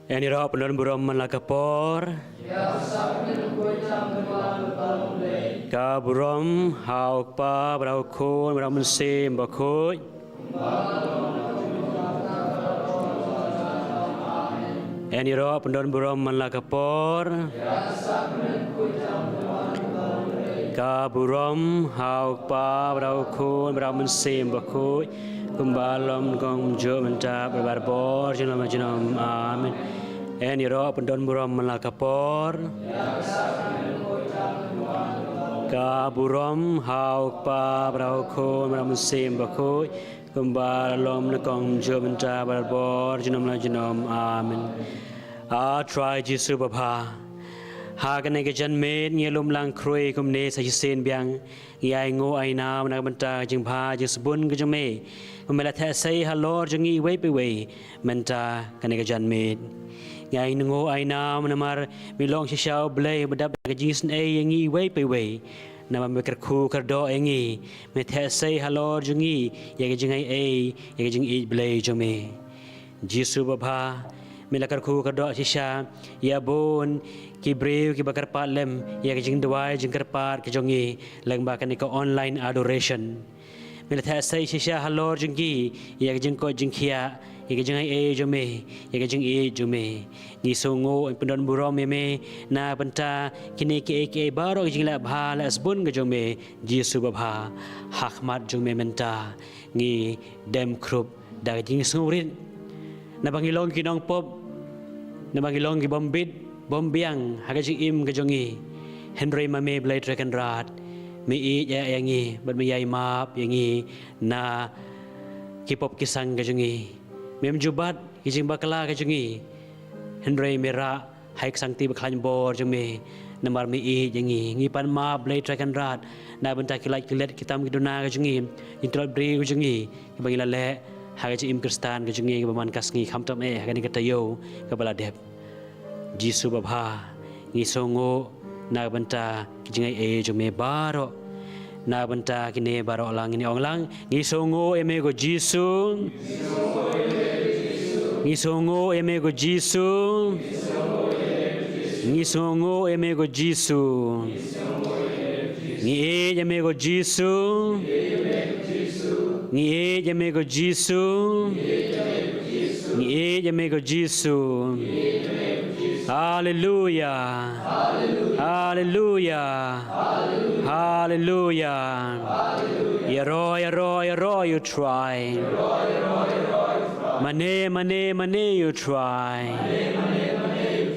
Eni roh pendon buram malakapor ka buram hauk pa brau khon brau mensim bakoi Eni roh pendon buram malakapor ka buram hauk pa brau khon brau mensim bakoi Kumbalam kong jo menta berbarbor jenam amin Eni roh pendon buram malakapor ka buram hauk pa brau khon brau mensim bakoi Kumbalam kong jo menta berbarbor jenam amin try Jesu bapa Hagan ke jan men ngelum lang kroi kum ne sa sen biang yai ngo ai na na banta jing pha jing sabun ke jame mela tha sai ha lord jing i wei pe wei menta kan ke jan men yai ngo ai na na mar mi long shi shao blai badap ke jing sen ai yang i wei pe wei na ma ker khu ker do ai ngi me tha sai ha lord jing i ya ke jing ai ya ke jing i blai jame Jesu bapa mila karku kerdo sisa ya bon ki brave ki bakar palem ya jing dawai jing karpar ki jongi lang bakan ko online adoration mila tha sai sisa halor jingi ya jing ko jing khia ya jing ai jome ya jing e jome ni songo pendon burom me na banta kini ki baro jing la bha la asbun ga jome Jesu baba hakmat jome menta ni dem krup da jing surit na bangilong kinong pop na bangilong ki bombit bombiang hagaji im gajongi Henry mame blai trakan rat mi i ya yangi bat mi yai map yangi na ki pop kisang gajongi mem jubat kijing bakala gajongi Henry mera haik sangti baklan bor jome namar mi i yangi ngi pan map blai trakan rat na benta kilat kilet kitam kiduna gajongi introl bri gajongi ki bangila le hagaji im kristan gajongi baman kasngi khamtam hagani katayo kabala dep Jesu baba ngi songo na banta kijingai jome baro na banta kine baro lang ini onglang ngi songo emego Jesu ngi songo emego Jesu ngi songo emego Jesu ngi emego Jesu ngi emego Jesu ngi emego Jesu Hallelujah. Hallelujah. Hallelujah. Yaro, you try. Mane, you try.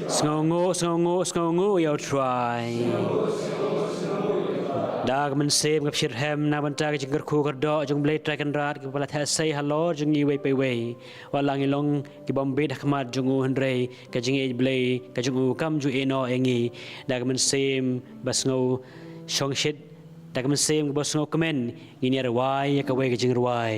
Sngongo, you try. Dag men save ngap shir hem na banta ke jingker khu kerdo jung blai trakan rat ke pala tha sai halor jung i wei pe wei walang ilong ki bombit hakmat jung henrei ke jing e blai ke jung kam ju eno engi dag men save basngo shong shit dag men save basngo komen ini arwai ka wei ke jing rwai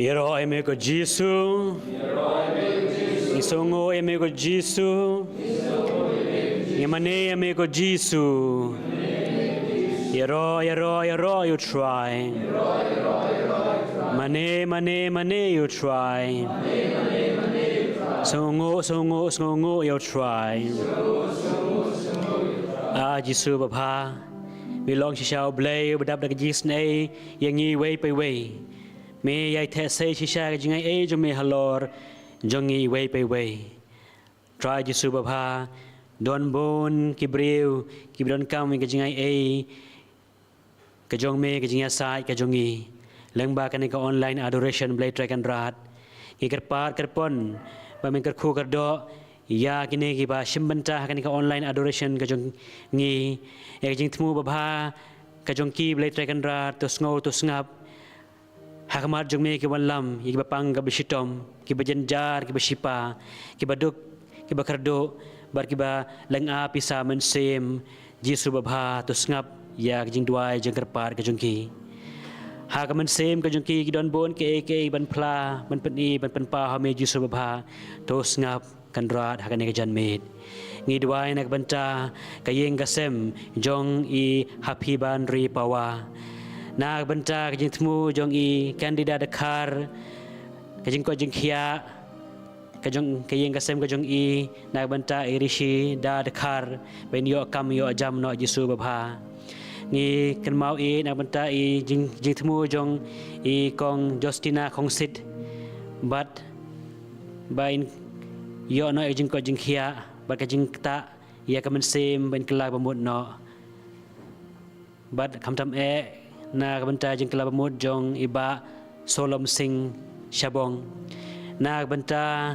Iro eme ko Jisu. Isongo eme ko Jisu. Imane eme ko Jisu. Iro you try. Mane you try. Songo you try. Jisu Baba. We long shall blay but up the Jisney yang ye way by way. May I tell say she shall jing age of me halor jongi way by way. Try Jisu Baba. Don bon kibriu kibron kam ke jing ai ke jong me ke jing sai ke jongi. Lengba kan ke online adoration blay track and rat. Ikar par kerpon ba men kerku kerdo ya kini ki ba shimbanta kan ke online adoration ke jong ngi e jing tmu Baba ke jong ki blay track and rat to sngo to snap. Hakamat jong me ki walam ki bapang ka bisitom ki bajanjar ki basipa ki baduk ki bakardo bar ki ba lang api sa men sem Jisu Baba to ngap ya jing duai jeng kerpar ka jong ki hakaman sem ka jong ki don bon ke ban pla ban pen ban pen pa ha me Jisu Baba to ngap kan rat hakan ke jan med ngi duai nak banta ka yeng ka sem jong I happy ban ri pawa nak banta ke jing tmu jong I kandidat dekar ke jing ko jing khia ke jong ke yeng ka sem ke jong I nak banta irishi da dekar ben yo kam yo jam no Jisu Baba ngi kan mau I nak banta I jing tmu jong I kong Justina kong sit but bain yo no jing ko jing khia ba ke jing ta ya ka men sem ben kala pamut no but kam tam na banta jing kala pamut jong iba Solom Singh Shabong na banta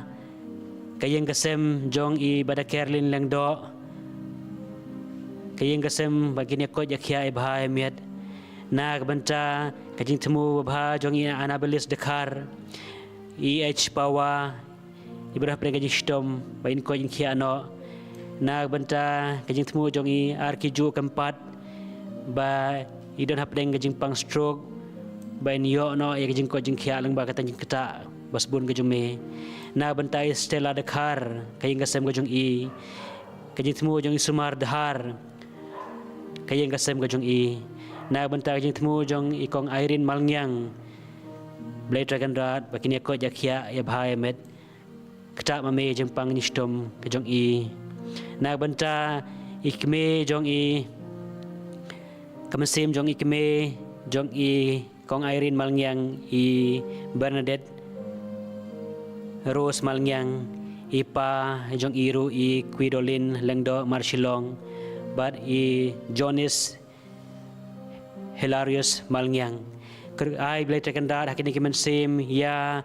kayeng kasem jong I bada Kerlin Lengdo kayeng kasem bagini ko jakhia I bhai miat na banta kajing temu bha jong I Anabelis Dekar IH Pawa ibrah prega jistom bain ko jing khia no na banta kajing temu jong I Arkiju keempat ba I don't have deng jing pang stroke bain yo no ya jing ko jing khia lang ba kata jing kata bas bun ke jong me na bantai Stella Dekar kayeng kasem ke jong I kajing temu jong I Sumar Dahar kayeng kasem ke jong I na bantai kajing temu jong I kong Irene Malngyang blay dragon rat bakini ko jakhia ya bhai met kata mame jeng pang nistom ke jong I na banta ikme jong I kamasem jong ikme jong I kong Irene Malngyang I Bernadette Rose Malngyang ipa jong iru I Quidolin Lengdo Marshilong but I Jonas Hilarious Malngyang ker ai blay tekan dar hakini kimen sem ya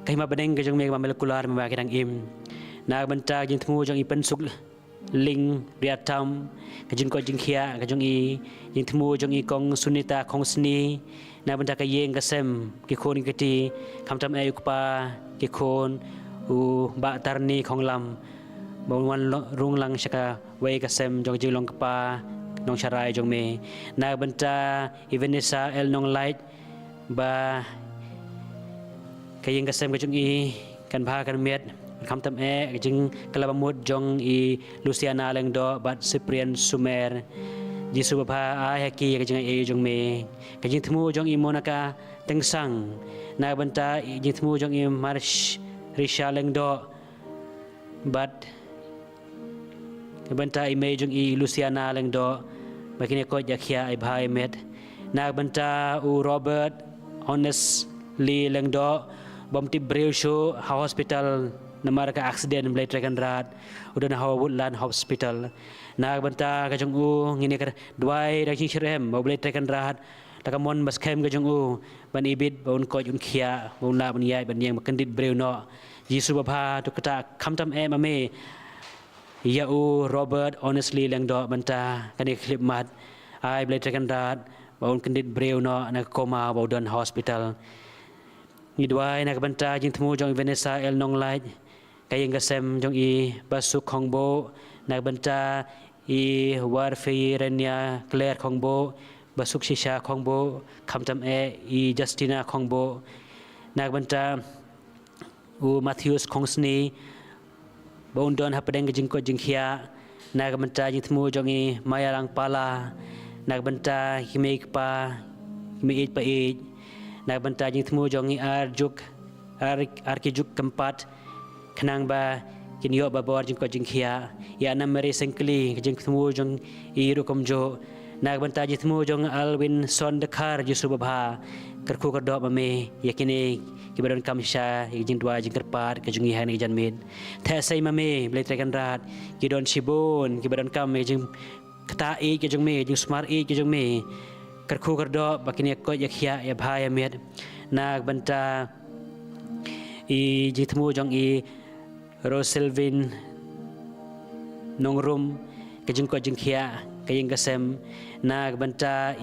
kahima beneng ke jong me mamelakular me bakirang im na banta jing temu jong I pensuk ling riatam ke jing ko jing khia ke jong I jing temu jong I kong Sunita kong sni na banta ka yeng kasem ki khon ki ti kam tam ayuk pa ki khon u ba tarni khong lam bawwan rung lang shaka wei kasem jong jing long pa nong sharai jong me na banta Ivanessa El Nong Light ba ka yeng kasem ka jong I kan bha kan met kam tam jing kalabamut jong I Luciana Lengdo bat Cyprian Sumer Jisu Baba ai haki ka jing jong me ka jing temu jong I Monaka tengsang na banta jing temu jong I Marsh Risha Lengdo bat banta I me jong I Luciana Lengdo bakini ko jakhia ai bhai met na banta u Robert Honestly Lengdo bom ti breu show hospital namar ka accident blay trakan rat udah na Woodland Hospital na banta ka jong u ngini ka dwai ra ching shrem blay trakan rat takamon bas khem ka jong u ban ibit bon ko jun khia bon la ban yai ban yang makandit breu no Jisu Baba tu kata kam tam mame ya u Robert Honestly Lengdo banta kani clip mat ai blay trakan rat bon kandit breu no na koma Woodland Hospital ni dwai na banta jing temu jong Vanessa El Nong Light kayeng kasem jong I Basuk Khongbo na banta I Warfi Renya Claire Khongbo Basuk Shisha Khongbo Khamtam I Justina Khongbo nak banta Matthews Kongsni Bong don hapadeng jingko jingkhia nak banta jingtmu jongi mayalang pala nak banta himeik pa himeik pa nak banta jingtmu jongi arkijuk keempat kenang ba kinyo babor jingko jingkhia ya namere sengkli jingtmu jong irukom jo nak banta jingtmu jong Alwin Son Dekhar Jisu babha kerku kerdok mame yakini kibaron kamsha jing dua jing kerpat kejungi han janmit tha sai mame blai trekan rat kidon shibon kibaron kam jing kata kejung me jing smart kejung me kerku kerdok bakini ko yakhia ya bhaya met nak banta jitmu jong Roselvin Nongrum kejung ko jing khia kayeng gasem nak banta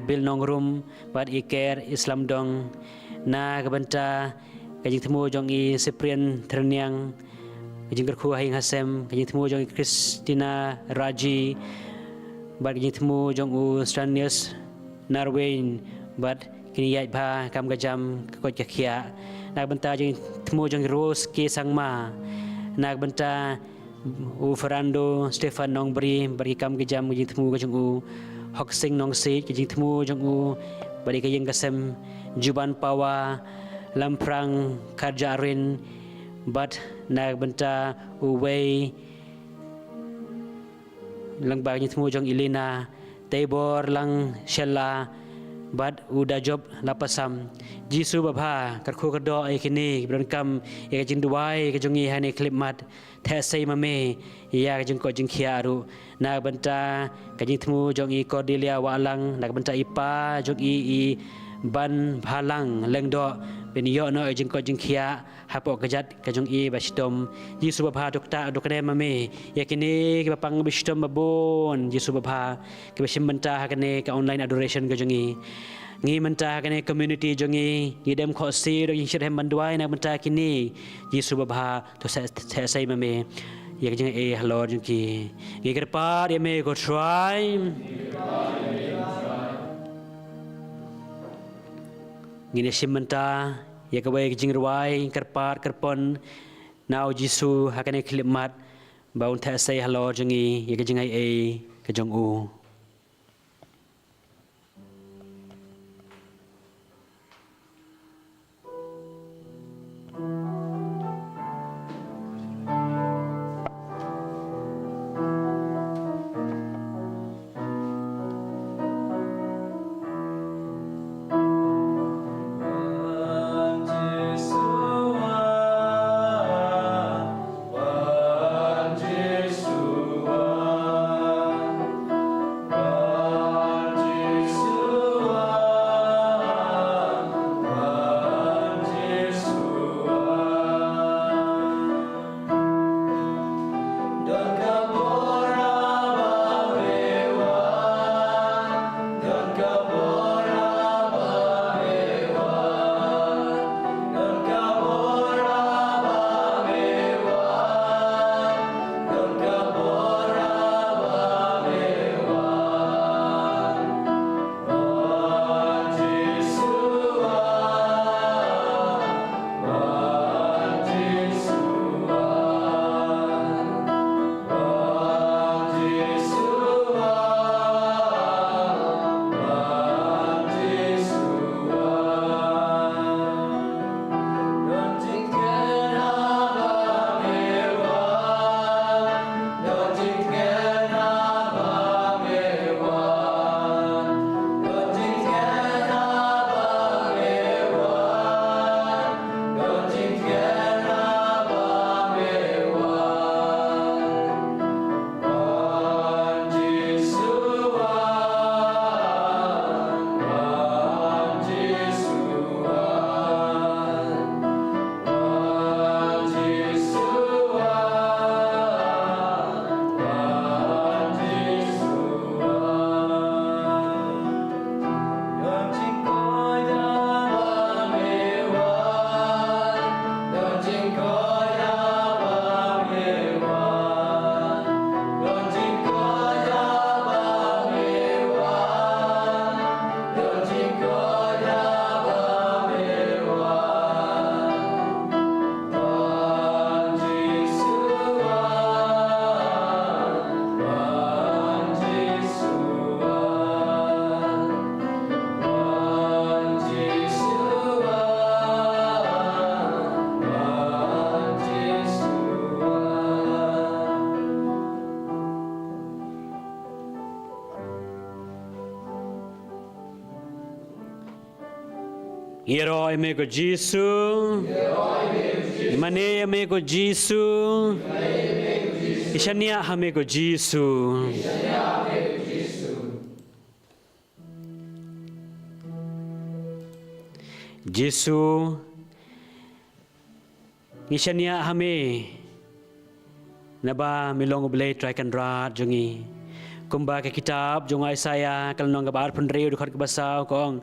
Bill Nongrum bad Care Islam dong nak banta kajing temu jong Cyprian Terniang kajing kerku haing hasem kajing temu jong Christina Raji bad kajing temu jong Stranius Narwain bad kini yai ba kam gajam ko jakhia nak banta jing temu jong Rose K Sangma nak banta Fernando Stefan Nongbri bagi kam gejam kajing temu kajing Hoksing Nong Sit kajing temu jong bagi kajing gasem Juban Pawa Lamprang Karjarin Bat nak benta Uwei lang bagi temu jong Ilina Tabor lang Shella Bat uda job lapasam Jisu babha kerku kerdo kini berangkam ya jing duai kejungi hani klip mat thasai mame ya jing ko jing khiaru nak benta kajing temu jong Cordelia walang nak benta ipa jong ban bhalang lengdo benyo no jing ko jing khia hapo kejat kajung bastom Jisu babha dokta dokne mame yakini ke bapang bastom babon Jisu babha ke basim benta hakane ke online adoration kajungi ngi menta hakane community jongi ngidem khosi ro yishir hem banduai na menta kini Jisu babha to sai mame yak jing hello jingki ngi kerpa ye me go try ngine simenta ya kawai jing ruai kerpat kerpon now Jisu hakane khlimat baun tha sai hello jongi yak jing ke jong u Herói amigo Jesus. Imane amigo Jesus. Ishania amigo Jesus. Jesus. Ishania hame. Naba milong boleh try kan rat jongi. Kumba ke kitab jong Isaiah kalnong gabar penriu dekat ke basau kong.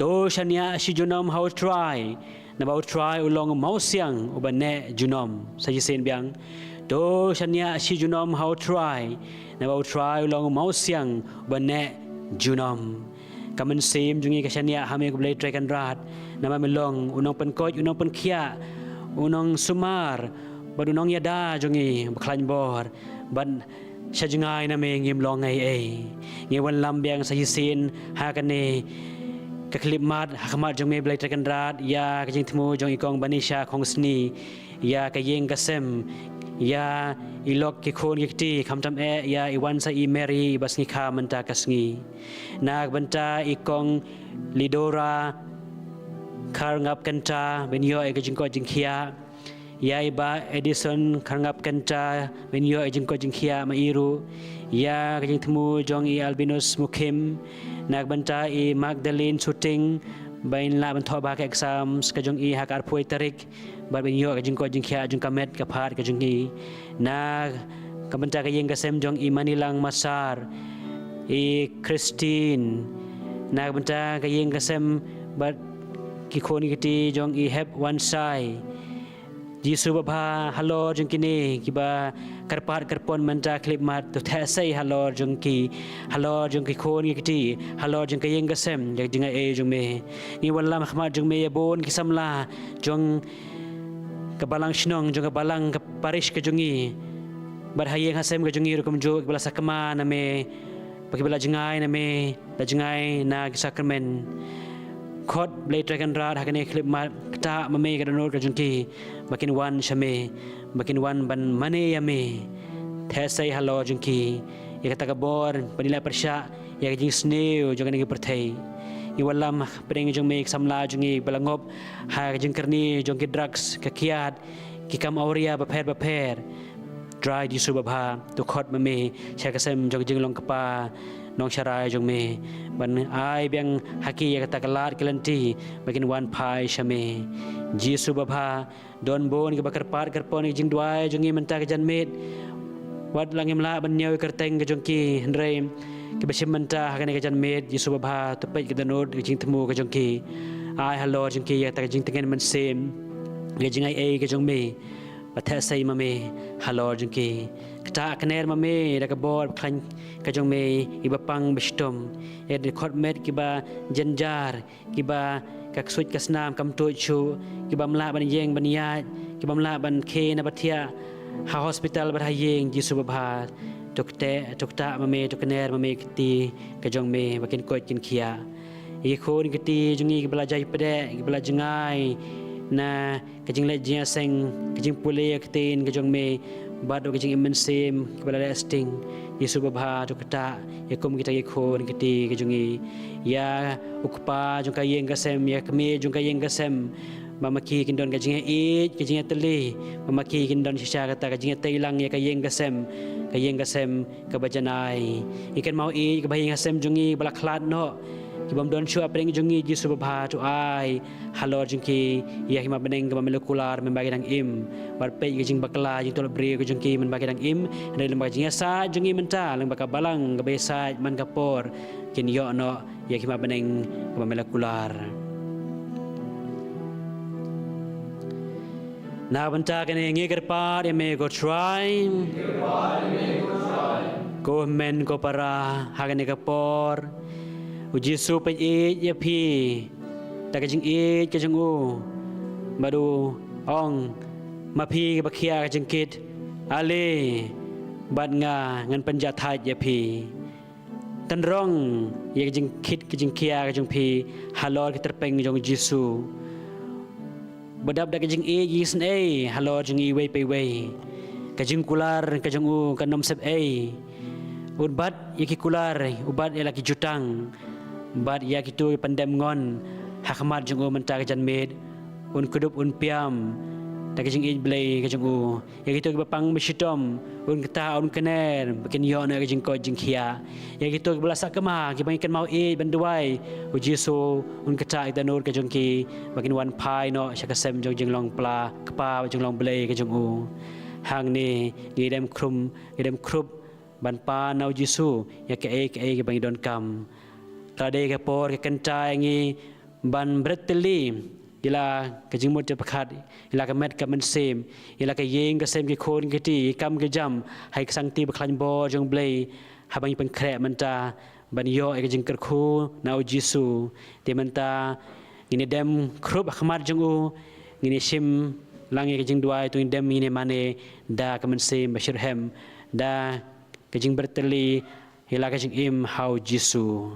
To shania si junom how try. Naba try ulong mau siang ubane junom. Saya sen biang. To shania si junom how try. Naba try ulong mau siang ubane junom. Kamen sim jungi ke shania hame ko boleh try kan rat. Nama milong unong penkoj unong penkia. Unong sumar. Badunong yada jongi baklan bor. Ban Sajungai na may ngim long ay ngiwan lambiang sa hisin hakane kaklipmat hakamat jong may blay trakan rat ya kajing tmu jong ikong banisha kong sni ya kayeng kasem ya ilok kikon kikti kamtam ya iwan sa i Mary bas ngi ka menta kasngi nag banta ikong lidora kar ngap kanta benyo ay kajing ko jingkia ya iba Edison karangap kanta benyo jengko jengkia mairu ya kajing temu jong i Albinus Mukim nagbanta i Magdalene shooting bain la bantho ba ka exam kajong i hakar poi tarik bar benyo kajing ko jengkia jong kamet kapat kajong i nag kabanta kajing kasem jong i Manilang Masar i Christine nagbanta kajing kasem bat kikoni kiti jong i Heb Wansai Jisu bapa halor jeng kini kiba karpat karpon menta klip mat tu thasai halor jeng ki kon kiti halor jeng kayeng gasem jeng jeng ai jeng me ni wala mahmat jeng me bon kisamla jeng kabalang shnong jeng kabalang parish ke jongi bar hayeng hasem ke jongi rukum jo kibala sakama na me pakibala jengai na me la jengai na sakramen khot blay dragon rat hakane klip mat kata mame kadano kajungki makin wan shame makin wan ban mane yame thesai halo jungki ya kata kabor panila persya ya jing sneu jangan ngi perthai i walam preng jung me samla jungi balangop ha jing kerni jungki drugs kakiat ki kam auria baper dry di subabha tu khot mame chakasem jing long kapa nong sharai jong me ban ai biang haki ya kata kalat kelanti bakin wan pai shame jisu babha don bon ke bakar par karpon jing duai jongi menta ke janmet wat langim la ban nyau kerteng ke jongki hendrei ke besim menta hakane ke janmet jisu babha tepet ke danot ke jing temu ke jongki ai halo jongki ya ta jing tengen man sem ke jing ai ke jong me bathasai mame halo jongki kata kener mame da kabor klan kajong me iba pang bestom ed khot met kiba janjar kiba kak suit kasnam kam to chu kiba mla ban yeng ban ya kiba mla ban ke na bathia ha hospital bar hayeng jisu babha tokta mame to kener mame kiti kajong me bakin ko kin khia i khon kiti jungi kibala jai pede kibala jangai na kajing le jia seng kajing pule yaktin kajong me bado kajing imen sim kibala lasting Yesu babha tu kata yakum kita yakon kiti kajungi ya ukpa jung kayeng gasem ya kami jung kayeng gasem mamaki kindon kajing e kajing teli mamaki kindon sisa kata kajing teilang ya kayeng gasem kabajanai ikan mau e kabayeng gasem jungi balaklat no kibam don shua preng jungi Yesu babha tu ai halor jungki ya hima beneng ke molekular membagi dang im barpe jing bakla jing tol bre ke jungki membagi dang im dari lembaga jing sa jungi menta lembaga balang ke besa man kapor kin yo no ya hima beneng ke molekular na benta kene ngeger par me go try go men ko para hagane kapor Ujisu pe ya pi ta kajing kajing u badu ong ma pi ba khia kajing kit ale bad nga ngan panjat thai ya pi tan rong ya kajing kit kajing khia kajing pi halor ki terpeng jong jisu badab da kajing yisen halor jing i wei pe wei kajing kular kajing u kanom sep ubat yaki kular ubat ya laki jutang bad ya kitu pandem ngon hakmat jung mentah ke janmed un kudup un piam tak jing ij blai ke jung ya gitu ke bapang beshitom un kata un kener bikin yo na ke jing ko jing khia ya gitu ke belasak kemah ke bangkan mau ij banduai uji so un kata ita nur ke jung ki bakin wan pai no syakasem jung jing long pla kpa jung long blai ke jung hang ni ngidem krup ban pa nau jisu ya ke ke bang don kam tade ke por ke kencai ngi ban breteli ila ke jingmut te pakhat ila ke met ke mensem ila ke yeng ke sem ke khon ke ti kam ke jam hai sang ti baklan bo jong blei habang pen kre menta ban yo ke jing ker khu nau jisu te menta ini dem krup akhmat jong u ini sim langi ke jing duai tu dem ini mane da ke mensem bashirhem da ke jing berteli ila ke jing im hau jisu.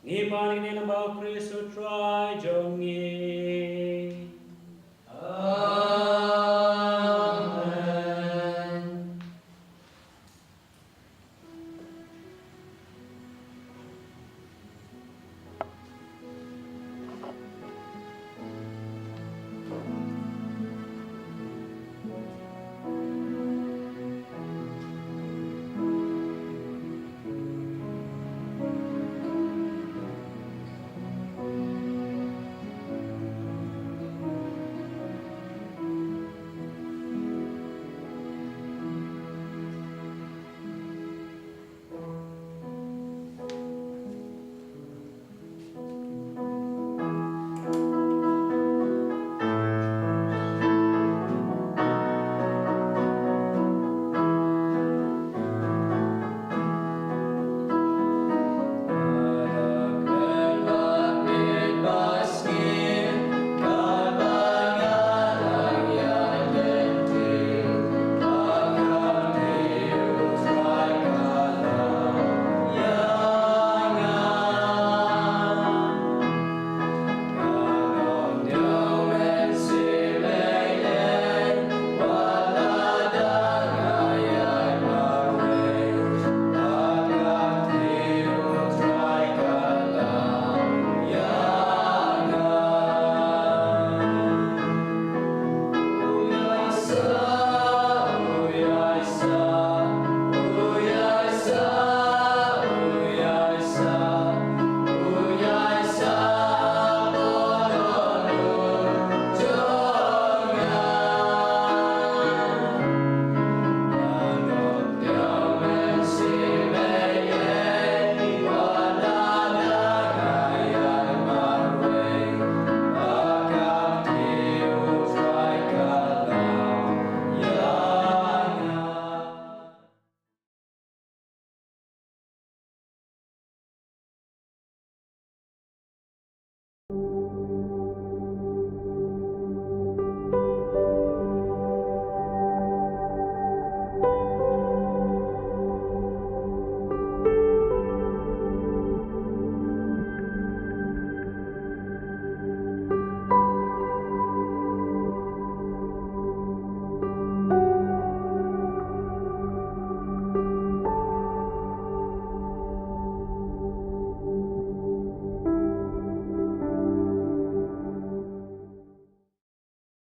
Ngipani nilambao Kristo try jongi